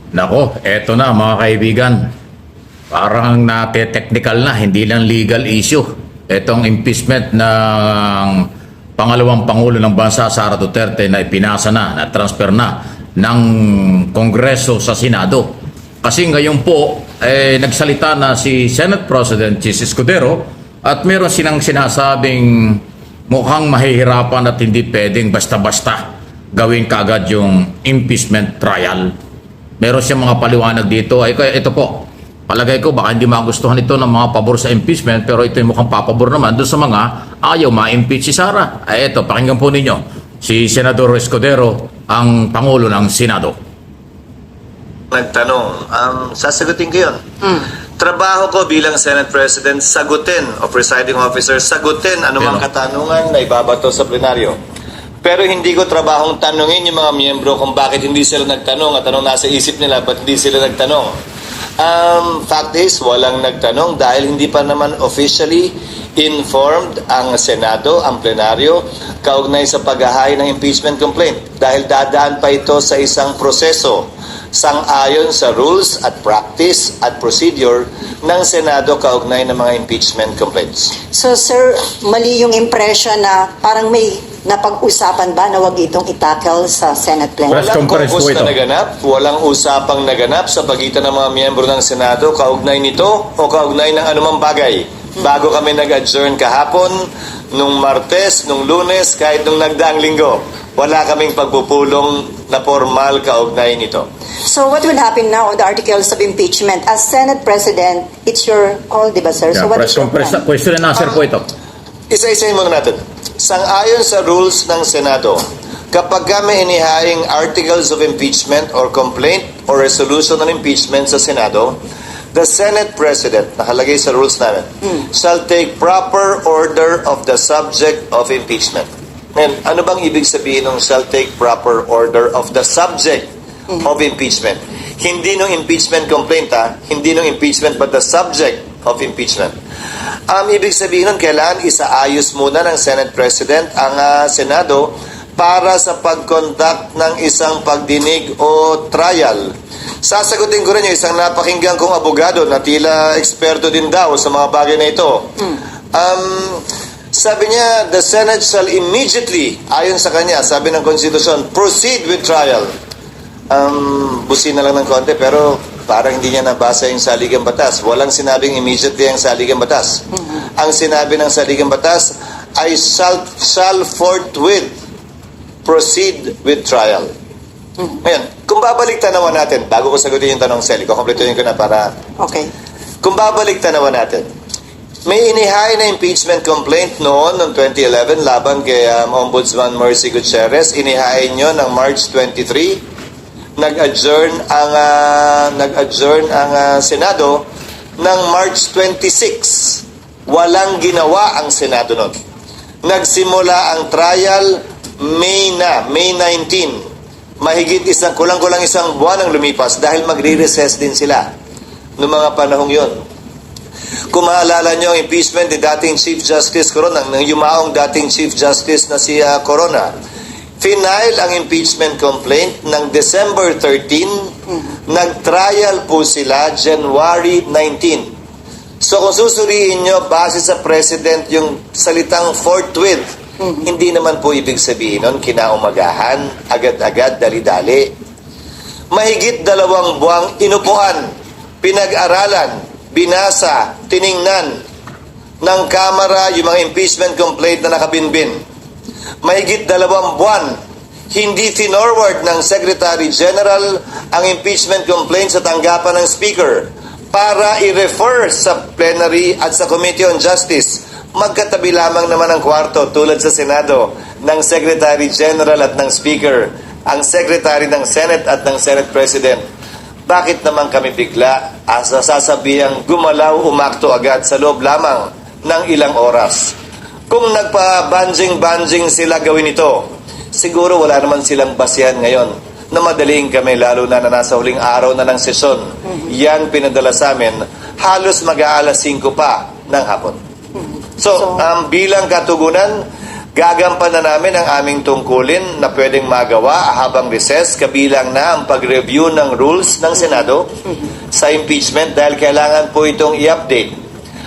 Nako, eto na mga kaibigan. Parang nate-technical na, hindi lang legal issue. Etong impeachment ng pangalawang Pangulo ng Bansa, Sara Duterte, na ipinasa na transfer na ng Kongreso sa Senado. Kasi ngayon po, nagsalita na si Senate President Chis Escudero at meron silang sinasabing mukhang mahihirapan at hindi pwedeng basta-basta gawin kaagad yung impeachment trial. Meron siyang mga paliwanag dito. Ay, ito po, palagay ko baka hindi magustuhan ito ng mga pabor sa impeachment, pero ito yung mukhang papabor naman doon sa mga ayaw ma-impeach si Sara. Ay, ito, pakinggan po ninyo si Senador Escudero, ang Pangulo ng Senado. Nagtanong, sasagutin ko yun. Trabaho ko bilang Senate President, sagutin o presiding officer, sagutin anumang katanungan na ibabato sa plenaryo. Pero hindi ko trabahong tanungin yung mga miyembro kung bakit hindi sila nagtanong at anong nasa isip nila, ba't hindi sila nagtanong. Fact is, walang nagtanong dahil hindi pa naman officially informed ang Senado, ang plenaryo, kaugnay sa paghahain ng impeachment complaint. Dahil dadaan pa ito sa isang proseso sang-ayon sa rules at practice at procedure ng Senado kaugnay ng mga impeachment complaints. So sir, mali yung impression na parang may napag-usapan ba na wag itong itackle sa Senate plenary? Press Walang conference caucus po ito. na naganap, walang usapang naganap sa pagitan ng mga miyembro ng Senado kaugnay nito o kaugnay ng anumang bagay. Bago kami nag-adjourn kahapon, nung Martes, nung Lunes, kahit nung nagdaang linggo, wala kaming pagpupulong na formal kaugnay nito. So what will happen now on the articles of impeachment? As Senate President, it's your call, di ba sir? Yeah, So what press is your conference, plan? question and answer po ito. Isa-isahin muna natin. Sang-ayon sa rules ng Senado, kapag may inihaing articles of impeachment or complaint or resolution on impeachment sa Senado, the Senate President, nakalagay sa rules namin, shall take proper order of the subject of impeachment. Ngayon, ano bang ibig sabihin ng shall take proper order of the subject of impeachment? Hindi nung impeachment complaint, hindi nung impeachment, but the subject of impeachment. Ibig sabihin nun, kailangan isaayos muna ng Senate President ang Senado para sa pag-conduct ng isang pagdinig o trial. Sasagutin ko rin yung isang napakinggan kong abogado na tila eksperto din daw sa mga bagay na ito. Sabi niya, the Senate shall immediately, ayon sa kanya, sabi ng Constitution, proceed with trial. Busin na lang ng konti, pero parang hindi niya nabasa yung saligang batas. Walang sinabing immediately ang saligang batas. Ang sinabi ng saligang batas ay shall forthwith proceed with trial. Ngayon, kung babalik tanawan natin, bago ko sagutin yung tanong, Sally, kukumpletuhin ko na para... Okay. Kung babalik tanawan natin, may inihain na impeachment complaint noon 2011 laban kay Ombudsman Mercy Gutierrez. Inihain nyo ng March 23. Nag-adjourn ang Senado ng March 26. Walang ginawa ang Senado noon. Nagsimula ang trial May 19. Mahigit kulang-kulang isang buwan ang lumipas dahil magre-recess din sila noong mga panahong yon. Kung maalala nyo ang impeachment ni dating Chief Justice Corona, ng yumaong dating Chief Justice na si Corona, final ang impeachment complaint ng December 13, nag-trial po sila January 19. So kung susuriin nyo, base sa President yung salitang forthwith, hindi naman po ibig sabihin nun kinaumagahan, agad-agad, dali-dali. Mahigit 2 buwang inupuan, pinag-aralan, binasa, tiningnan ng Kamara yung mga impeachment complaint na nakabinbin. Mahigit 2 buwan, hindi finorward ng Secretary General ang impeachment complaint sa tanggapan ng Speaker para i-refer sa plenary at sa Committee on Justice. Magkatabi lamang naman ang kwarto tulad sa Senado ng Secretary General at ng Speaker, ang Secretary ng Senate at ng Senate President. Bakit naman kami bigla sasabihang gumalaw, umakto agad sa loob lamang ng ilang oras? Kung nagpa-banjing sila gawin ito, siguro wala naman silang basihan ngayon na madaling kami, lalo na nasa huling araw na ng sesyon. Yan pinadala sa amin, halos mag-aalas 5 pa ng hapon. So, bilang katugunan, Gagampanan namin ang aming tungkulin na pwedeng magawa habang recess, kabilang na ang pag-review ng rules ng Senado sa impeachment dahil kailangan po itong i-update.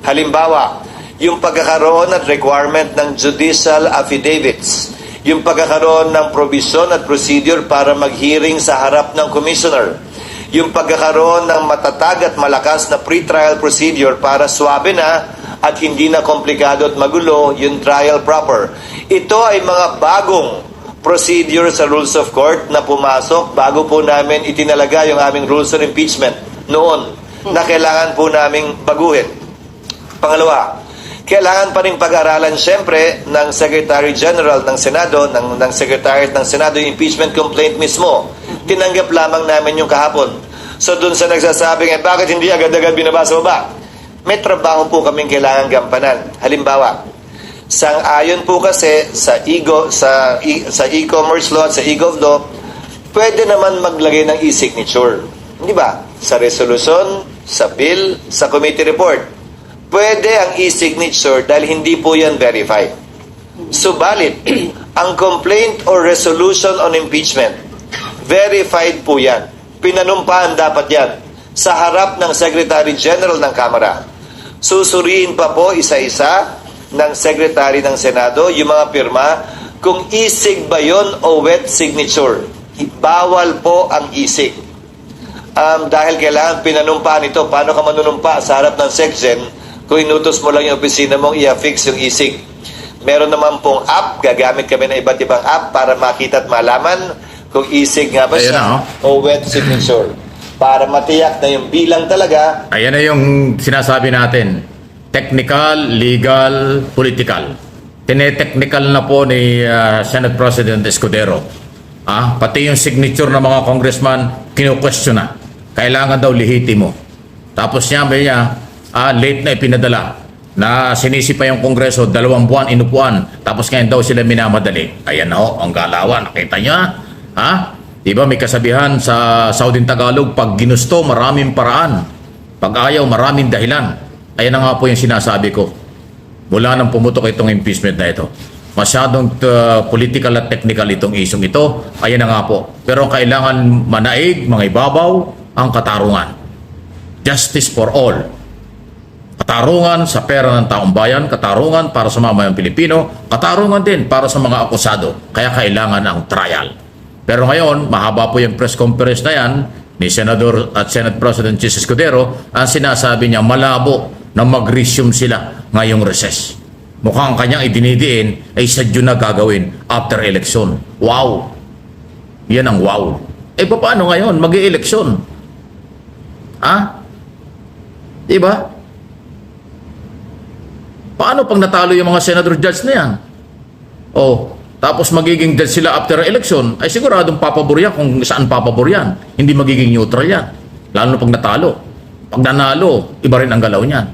Halimbawa, yung pagkakaroon at requirement ng judicial affidavits, yung pagkakaroon ng provision at procedure para mag-hearing sa harap ng commissioner, yung pagkakaroon ng matatag at malakas na pre-trial procedure para swabe na at hindi na komplikado at magulo yung trial proper. Ito ay mga bagong procedure sa rules of court na pumasok bago po namin itinalaga yung aming rules of impeachment noon na kailangan po naming baguhin. Pangalawa, kailangan pa rin pag-aralan siyempre ng Secretary General ng Senado, ng Secretary ng Senado yung impeachment complaint mismo. Tinanggap lamang namin yung kahapon. So dun sa nagsasabing, bakit hindi agad-agad binabasa mo ba? May trabaho po kaming kailangan gampanan. Halimbawa, sang-ayon po kasi sa e-commerce law at sa e-gov law, pwede naman maglagay ng e-signature. Di ba? Sa resolution, sa bill, sa committee report. Pwede ang e-signature dahil hindi po yan verified. Subalit, ang complaint or resolution on impeachment, verified po yan. Pinanumpaan dapat yan sa harap ng Secretary General ng Kamara. Susuriin pa po isa-isa ng Secretary ng Senado yung mga pirma kung isig ba yun o wet signature. Bawal po ang isig. Dahil kailangan pinanumpaan ito. Paano ka manunumpa sa harap ng SecGen kung inutos mo lang yung opisina mong i-affix yung isig? Meron naman pong app, gagamit kami ng iba't ibang app para makita at malaman kung isig nga ba siya o wet signature. Para matiyak na yung bilang talaga. Ayan na yung sinasabi natin. Technical, legal, political. Tine-technical na po ni Senate President Escudero. Pati yung signature ng mga congressman, kinu-question na. Kailangan daw lehitimo. Tapos niya, late na ipinadala na sinisi pa yung Kongreso, 2 buwan inupuan. Tapos ngayon daw sila minamadali. Ayan na ang galawan. Nakita niya? Diba may kasabihan sa Southern Tagalog, pag ginusto, maraming paraan. Pag ayaw, maraming dahilan. Ayan na nga po yung sinasabi ko. Mula nang pumutok itong impeachment na ito. Masyadong political at technical itong isyong ito. Ayan na nga po. Pero kailangan manaig, mga ibabaw, ang katarungan. Justice for all. Katarungan sa pera ng taong bayan, katarungan para sa mamayang Pilipino, katarungan din para sa mga akusado. Kaya kailangan ang trial. Pero ngayon, mahaba po yung press conference na yan ni Senador at Senate President Jesus Escudero. Ang sinasabi niya, malabo na mag-resume sila ngayong recess. Mukhang kanyang idinidiin ay sadyo na gagawin after election. Wow! Yan ang wow. Paano ngayon? Mag-i-election. Diba? Paano pag natalo yung mga senador judge na yan? Tapos magiging judge sila after election, ay siguradong papabor yan kung saan papabor yan. Hindi magiging neutral yan. Lalo na pag natalo. Pag nanalo, iba rin ang galaw niyan.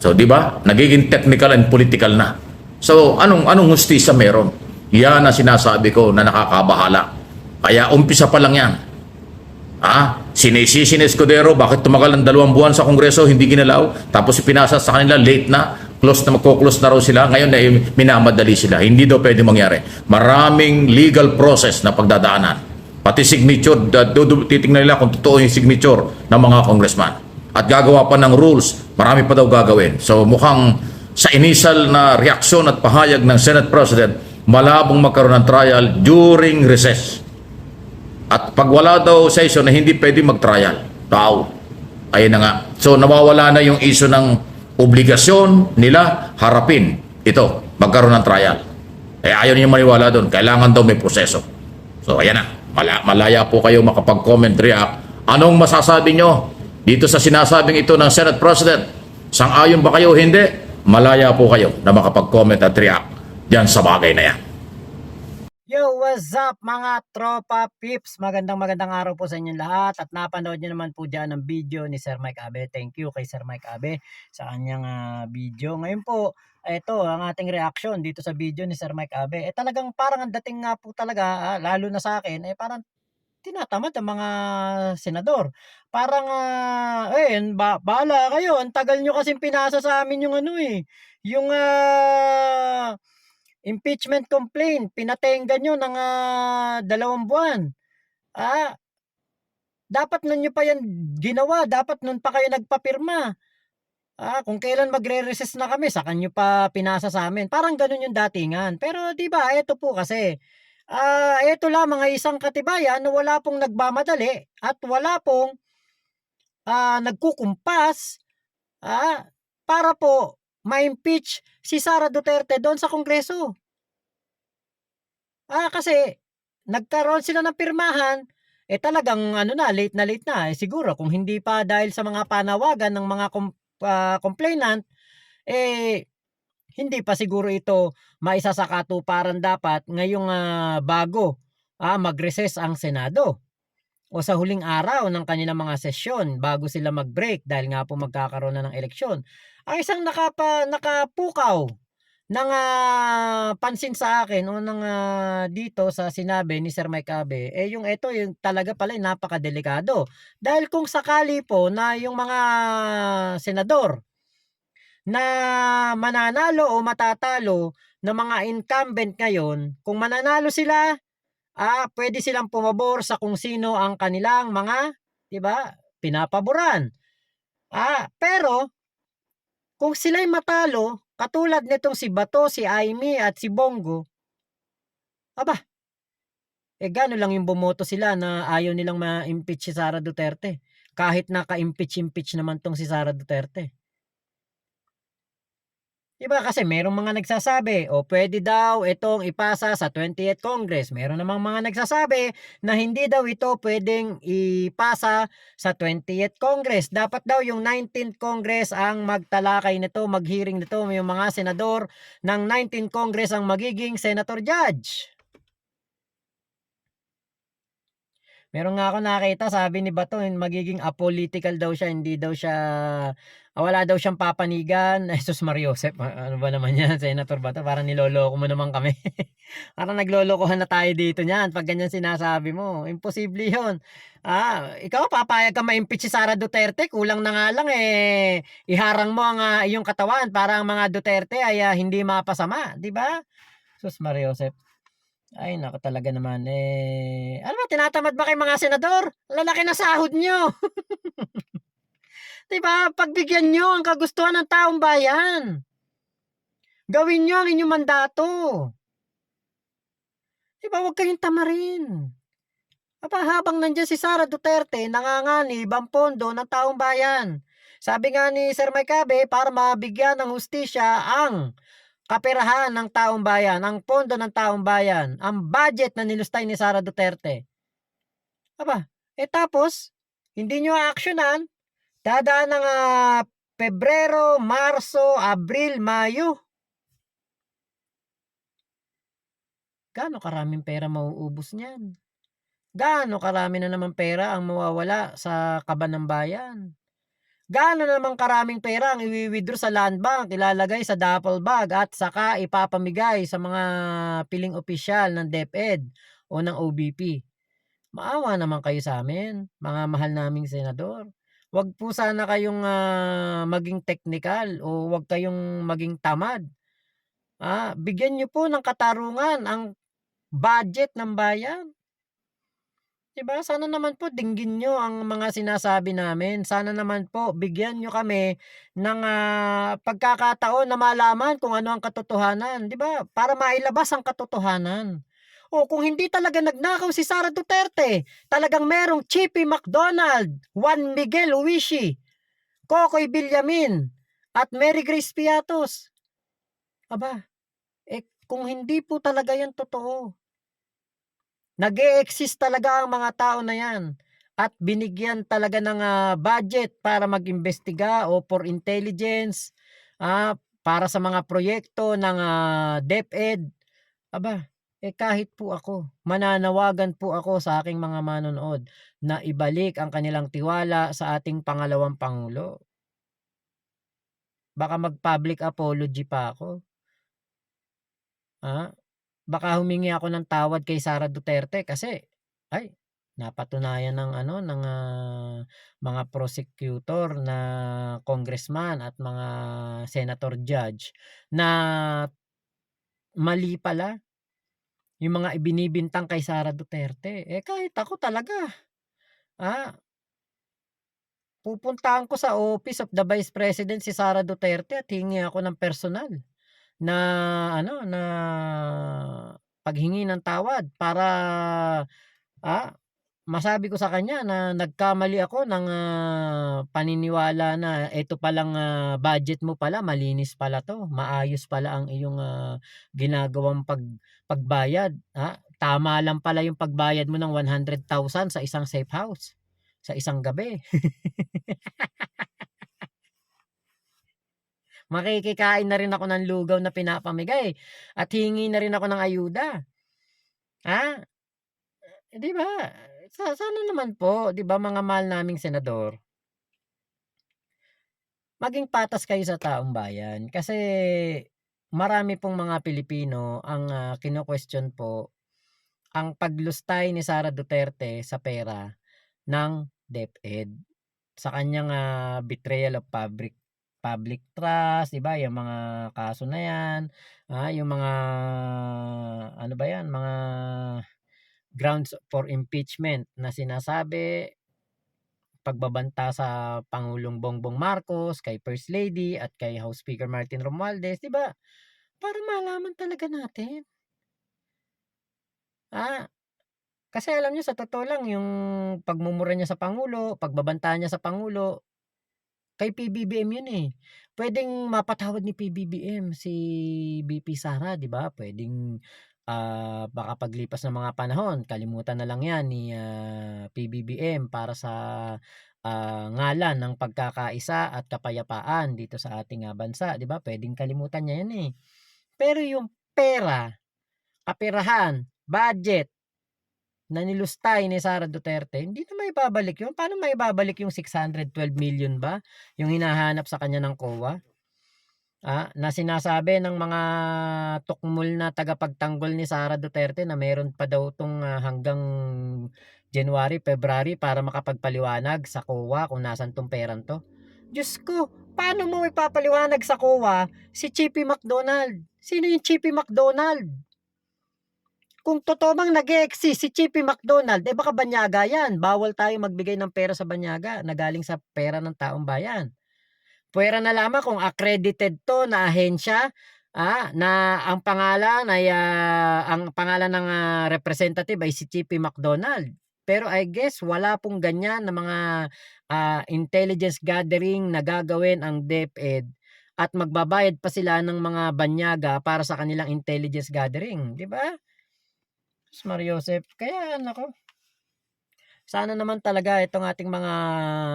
So, di ba? Nagiging technical and political na. So, anong hustisya meron? Yan ang sinasabi ko na nakakabahala. Kaya umpisa pa lang yan. Sinisisi ni Escudero, bakit tumagal ng 2 buwan sa Kongreso, hindi ginalaw, tapos ipinasa sa kanila, late na, magko-close na raw sila, ngayon na minamadali sila. Hindi daw pwede mangyari. Maraming legal process na pagdadaanan. Pati signature, titingnan nila kung totoo yung signature ng mga congressman. At gagawa pa ng rules, marami pa daw gagawin. So mukhang sa initial na reaksyon at pahayag ng Senate President, malabong magkaroon ng trial during recess. At pag wala daw session na hindi pwede mag-trial. Ayun na nga. So nawawala na yung issue ng obligasyon nila harapin ito, magkaroon ng trial. Ayaw niyo maniwala doon. Kailangan daw may proseso. So ayan na. Malaya po kayo makapag-comment, react. Anong masasabi nyo dito sa sinasabing ito ng Senate President? Sang-ayon ba kayo o hindi? Malaya po kayo na makapag-comment at react dyan sa bagay na yan. Yo, what's up mga tropa pips? Magandang araw po sa inyong lahat at napanood nyo naman po dyan ang video ni Sir Mike Abe. Thank you kay Sir Mike Abe sa kanyang video. Ngayon po, ito ang ating reaction dito sa video ni Sir Mike Abe. Talagang parang ang dating nga po talaga, lalo na sa akin, parang tinatamad ang mga senador. Parang, bahala kayo. Ang tagal nyo kasing pinasa sa amin yung yung impeachment complaint, pinatenga nyo ng 2 buwan. Dapat nun nyo pa yan ginawa, dapat nun pa kayo nagpapirma. Kung kailan magre-recess na kami, saka nyo pa pinasa sa amin. Parang ganun yung datingan. Pero di ba, ito po kasi, ito lamang ay isang katibayan na wala pong nagmamadali at wala pong nagkukumpas para po ma-impeach si Sara Duterte doon sa Kongreso. Kasi nagkaroon sila ng pirmahan, talagang late na. Siguro kung hindi pa dahil sa mga panawagan ng mga complainant, hindi pa siguro ito maisa sa katuparan dapat ngayong bago mag-recess ang Senado o sa huling araw ng kanilang mga sesyon bago sila mag-break dahil nga po magkakaroon na ng eleksyon. Ang isang nakapukaw ng pansin sa akin o ng dito sa sinabi ni Sir Mike Abe, yung talaga pala napakadelikado. Dahil kung sakali po na yung mga senador na mananalo o matatalo ng mga incumbent ngayon, kung mananalo sila, pwede silang pumabor sa kung sino ang kanilang mga, di ba, pinapaboran. Pero, kung sila'y matalo, katulad nitong si Bato, si Aimee at si Bongo, gano'n lang yung bumoto sila na ayaw nilang ma-impeach si Sara Duterte. Kahit naka-impeach naman tong si Sara Duterte. Diba kasi merong mga nagsasabi, pwede daw itong ipasa sa 20th Congress. Meron namang mga nagsasabi na hindi daw ito pwedeng ipasa sa 20th Congress. Dapat daw yung 19th Congress ang magtalakay nito, mag-hearing nito. Yung mga senador ng 19th Congress ang magiging senator judge. Meron nga ako nakita, sabi ni Bato, magiging apolitical daw siya, hindi daw siya, wala daw siyang papanigan. Jesus Mariosep, ano ba naman yan, Senator Bato? Parang niloloko mo naman kami. Parang naglolokohan na tayo dito niyan, pag ganyan sinasabi mo. Imposible yun. Ikaw, papayag ka ma-impeach si Sara Duterte, kulang na nga lang iharang mo ang iyong katawan para ang mga Duterte ay hindi mapasama, di ba? Jesus Mariosep. Ay, naku talaga naman. Ano ba, tinatamad ba kay mga senador? Lalaki na sahod nyo. Diba? Pagbigyan nyo ang kagustuhan ng taong bayan. Gawin nyo ang inyong mandato. Diba? Huwag kayong tamarin. Habang nandiyan si Sara Duterte, nanganganib ang pondo ng taong bayan. Sabi nga ni Sir Mike Abe, para mabigyan ng hustisya ang kaperahan ng taong bayan, ang pondo ng taong bayan, ang budget na nilustay ni Sara Duterte. Tapos, hindi nyo aaksyonan, dadaan ng Pebrero, Marso, Abril, Mayo. Gaano karaming pera mauubos niyan? Gaano karami na naman pera ang mawawala sa kaban ng bayan? Gaano naman karaming pera ang i-withdraw sa land bank, ilalagay sa duffel bag at saka ipapamigay sa mga piling opisyal ng DepEd o ng OBP. Maawa naman kayo sa amin, mga mahal naming senador. Huwag po sana kayong maging technical o huwag kayong maging tamad. Bigyan nyo po ng katarungan ang budget ng bayan. Diba? Sana naman po dinggin nyo ang mga sinasabi namin. Sana naman po bigyan nyo kami ng pagkakataon na malaman kung ano ang katotohanan. Diba? Para mailabas ang katotohanan. O kung hindi talaga nagnakaw si Sara Duterte, talagang merong Chippy McDonald, Juan Miguel Uishi, Kokoy Villamin, at Mary Grace Piatos. Kung hindi po talaga yan totoo, nag-e-exist talaga ang mga tao na yan at binigyan talaga ng budget para mag-imbestiga o for intelligence, para sa mga proyekto ng DepEd. Kahit po ako, mananawagan po ako sa aking mga manonood na ibalik ang kanilang tiwala sa ating pangalawang Pangulo. Baka mag-public apology pa ako. Baka humingi ako ng tawad kay Sara Duterte kasi napatunayan ng mga prosecutor na congressman at mga senator judge na mali pala yung mga ibinibintang kay Sara Duterte. Kahit ako talaga, pupuntahan ko sa Office of the Vice President si Sara Duterte at hingi ako ng personal na na paghingi ng tawad para masabi ko sa kanya na nagkamali ako ng paniniwala na ito palang budget mo pala malinis pala 'to, maayos pala ang iyong ginagawang pagbayad, tama lang pala yung pagbayad mo ng 100,000 sa isang safe house, sa isang gabi. Makikikain na rin ako ng lugaw na pinapamigay at hingi na rin ako ng ayuda. 'Di ba? Sana naman po, 'di ba mga mahal naming senador, maging patas kayo sa taong bayan. Kasi marami pong mga Pilipino ang kino-question po ang paglustay ni Sara Duterte sa pera ng DepEd. Sa kanyang betrayal of public trust, 'di ba? Yung mga kaso na 'yan, yung mga ano ba 'yan, mga grounds for impeachment na sinasabi, pagbabanta sa Pangulong Bongbong Marcos, kay First Lady at kay House Speaker Martin Romualdez, 'di ba? Para malaman talaga natin. Kasi alam niyo sa totoo lang yung pagmumura niya sa pangulo, pagbabanta niya sa pangulo, kay PBBM yun Pwedeng mapatawad ni PBBM si VP Sara, 'di ba? Pwedeng baka paglipas ng mga panahon kalimutan na lang 'yan ni PBBM para sa ngalan ng pagkakaisa at kapayapaan dito sa ating bansa, 'di ba? Pwedeng kalimutan niya 'yan Pero yung pera, kaperahan, budget na nilustay ni Sara Duterte, hindi na maibabalik yun. Paano maibabalik yung 612 million ba? Yung hinahanap sa kanya ng COA? Na sinasabi ng mga tukmul na tagapagtanggol ni Sara Duterte na meron pa daw tong hanggang January, February para makapagpaliwanag sa COA kung nasan tong perang to. Diyos ko, paano mo ipapaliwanag sa COA si Chippy McDonald? Sino yung Chippy McDonald? Kung totoo bang nag-e-exist si Chippy McDonald, baka banyaga yan. Bawal tayo magbigay ng pera sa banyaga na galing sa pera ng taong bayan. Pwera na lamang kung accredited to na ahensya, na ang pangalan ay ang pangalan ng representative ay si Chippy McDonald. Pero I guess wala pong ganyan na mga intelligence gathering na gagawin ang DepEd at magbabayad pa sila ng mga banyaga para sa kanilang intelligence gathering, 'di ba? Mariosep, kaya nako. Sana naman talaga itong ating mga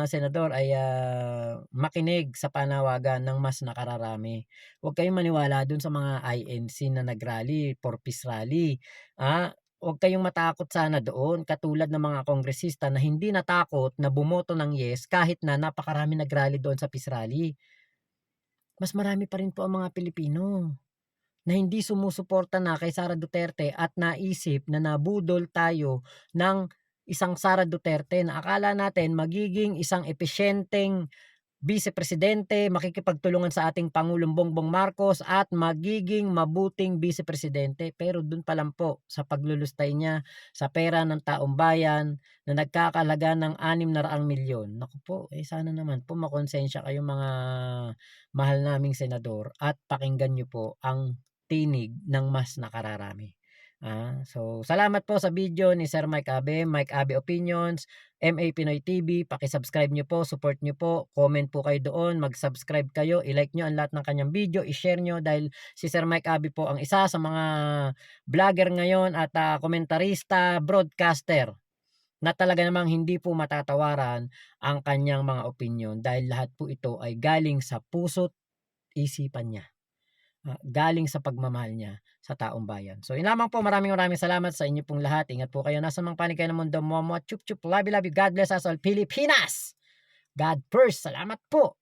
senador ay makinig sa panawagan ng mas nakararami. Huwag kayong maniwala dun sa mga INC na nagrally, for peace rally. Huwag kayong matakot sana doon, katulad ng mga kongresista na hindi natakot na bumoto ng yes kahit na napakarami nagrally doon sa peace rally. Mas marami pa rin po ang mga Pilipino na hindi sumusuporta na kay Sara Duterte at naisip na nabudol tayo ng isang Sara Duterte na akala natin magiging isang epesyenteng vice-presidente, makikipagtulungan sa ating Pangulong Bongbong Marcos at magiging mabuting vice-presidente. Pero dun pa lang po sa paglulustay niya sa pera ng taong bayan na nagkakalaga ng 600 milyon. Naku po, sana naman po makonsensya kayong mga mahal naming senador at pakinggan niyo po ang tinig ng mas nakararami. So salamat po sa video ni Sir Mike Abe Opinions, MA Pinoy TV. Paki-subscribe niyo po, support niyo po, comment po kayo doon, mag-subscribe kayo, i-like niyo ang lahat ng kanyang video, i-share niyo dahil si Sir Mike Abe po ang isa sa mga vlogger ngayon at komentarista, broadcaster na talaga namang hindi po matatawaran ang kanyang mga opinion dahil lahat po ito ay galing sa puso't isipan niya. Galing sa pagmamahal niya sa taong bayan. So yun lamang po, maraming salamat sa inyo pong lahat. Ingat po kayo, nasa mang panig kayo ng mundo. Chup chup, love you, God bless us all Pilipinas. God first, salamat po.